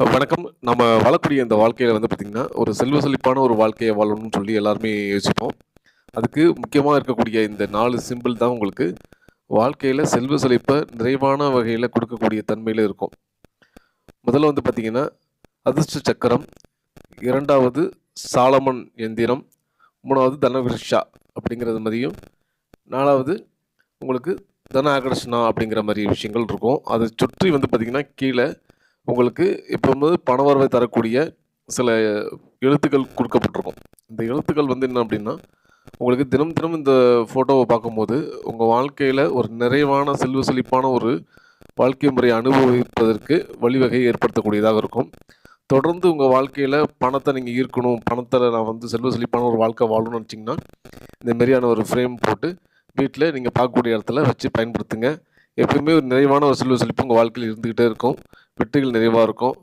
வணக்கம். நம்ம வாழக்கூடிய இந்த வாழ்க்கையில பார்த்தீங்கன்னா, ஒரு செல்வ செழிப்பான ஒரு வாழ்க்கைய வாழணும்னு சொல்லி எல்லாருமே யோசிப்போம். அதுக்கு முக்கியமா இருக்கக்கூடிய இந்த 4 சிம்பிள் தான் உங்களுக்கு வாழ்க்கையில செல்வ செழிப்ப நிறைவான வகையில குடுக்கக்கூடிய தன்மையில இருக்கும். முதல்ல பார்த்தீங்கன்னா, அதிர்ஷ்ட சக்கரம், 2வது சாலமன் எந்திரம், 3வது தனவிருஷா அப்படிங்கிறது மாரியும், 4வது உங்களுக்கு தன ஆகர்ஷணா அப்படிங்கிற மாரி விஷயங்கள் இருக்கும். அத சுற்றி பார்த்தீங்கன்னா, கீழ உங்களுக்கு எப்பவுமே பணவரவை தரக்கூடிய சில எழுத்துக்கள் குடுக்கப்பட்டிருக்கும். இந்த எழுத்துக்கள் என்ன அப்டின்னா, உங்களுக்கு தினம் தினம் இந்த ஃபோட்டோவ பார்க்கும்போது, உங்க வாழ்க்கையில ஒரு நிறைவான செல்வ செழிப்பான ஒரு வாழ்க்கை முறைய அனுபவிப்பதற்கு வழிவகை ஏற்படுத்தக்கூடியதாக இருக்கும். தொடர்ந்து உங்க வாழ்க்கையில பணத்த நீங்க ஈர்க்கணும், பணத்தில நான் செல்வ செழிப்பான ஒரு வாழ்க்கை வாழணும்னு நெனச்சீங்கன்னா, இந்த மாரியான ஒரு ஃப்ரேம் போட்டு வீட்ல நீங்க பார்க்கக்கூடிய இடத்துல வச்சு பயன்படுத்துங்க. எப்பயுமே ஒரு நிறைவான ஒரு செல்வ செழிப்பு உங்க வாழ்க்கையில இருந்துகிட்டே இருக்கும். வெற்றிகள் நிறைவா இருக்கும்.